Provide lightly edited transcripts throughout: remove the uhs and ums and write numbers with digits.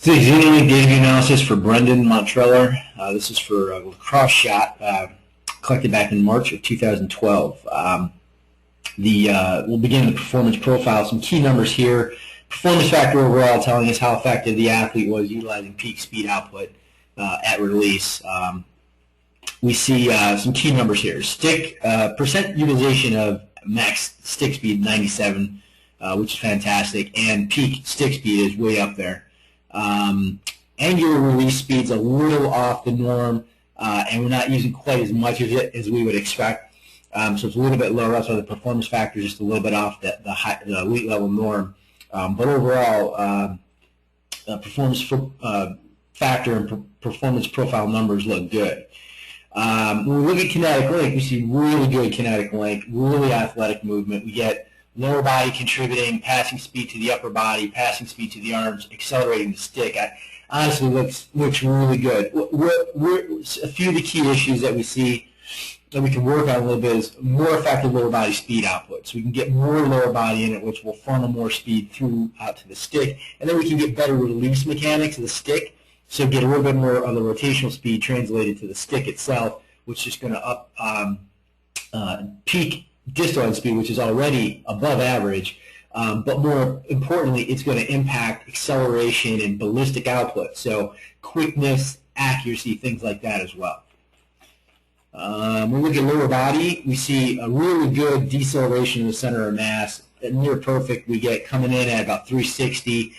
So Xenolink data view analysis for Brendan Montreller. This is for lacrosse shot collected back in March of 2012. We'll begin the performance profile. Some key numbers here. Performance factor overall telling us how effective the athlete was utilizing peak speed output at release. We see some key numbers here. Stick percent utilization of max stick speed 97, which is fantastic, and peak stick speed is way up there. Angular release speed's a little off the norm, and we're not using quite as much of it as we would expect. So it's a little bit lower. That's why the performance factor is just a little bit off the elite level norm. But overall, performance factor and performance profile numbers look good. When we look at kinetic link, we see really good kinetic link, really athletic movement. We get lower body contributing, passing speed to the upper body, passing speed to the arms, accelerating the stick. Honestly, looks really good. A few of the key issues that we see that we can work on a little bit is more effective lower body speed output. So we can get more lower body in it, which will funnel more speed through out to the stick. And then we can get better release mechanics of the stick, so get a little bit more of the rotational speed translated to the stick itself, which is going to up peak distal end speed, which is already above average, but more importantly, it's going to impact acceleration and ballistic output, so quickness, accuracy, things like that as well. When we look at lower body, we see a really good deceleration in the center of mass, near perfect. We get coming in at about 360.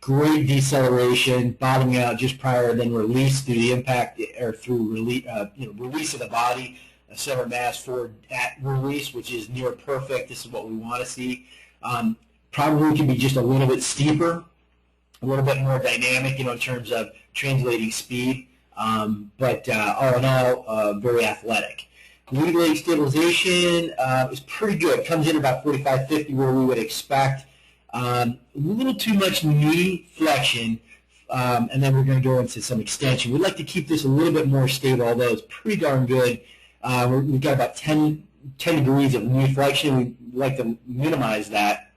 Great deceleration, bottoming out just prior, then release through the impact or through release of the body. A center mass forward at release, which is near perfect. This is what we want to see. Probably can be just a little bit steeper, a little bit more dynamic, in terms of translating speed. But all in all, very athletic. Lead leg stabilization is pretty good. Comes in about 45-50, where we would expect. A little too much knee flexion, and then we're going to go into some extension. We'd like to keep this a little bit more stable, although it's pretty darn good. We've got about 10 degrees of knee flexion. We'd like to minimize that.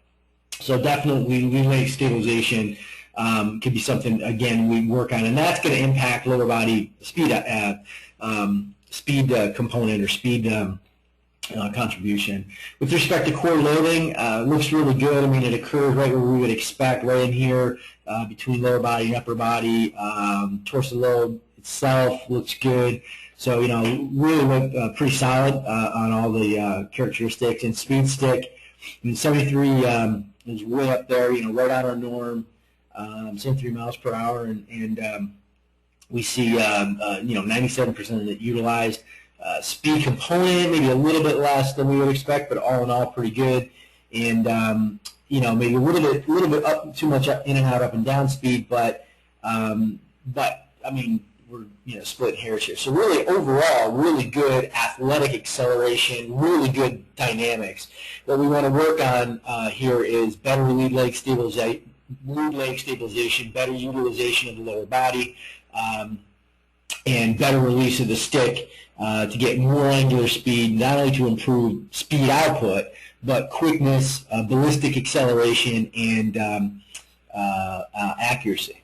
So definitely lead leg stabilization could be something, again, we work on, and that's going to impact lower body speed component or speed contribution. With respect to core loading, looks really good. I mean, it occurs right where we would expect, right in here between lower body and upper body. Torso load itself looks good. So, really look pretty solid on all the characteristics. And speed stick, 73 is way up there, right on our norm, 73 miles per hour, and we see 97% of it utilized. Speed component, maybe a little bit less than we would expect, but all in all, pretty good. And maybe a little bit up, too much in and out, up and down speed, but I mean, we're splitting hairs here. So really, overall, really good athletic acceleration, really good dynamics. What we want to work on here is better lead leg stabilization, better utilization of the lower body, and better release of the stick to get more angular speed, not only to improve speed output, but quickness, ballistic acceleration, and accuracy.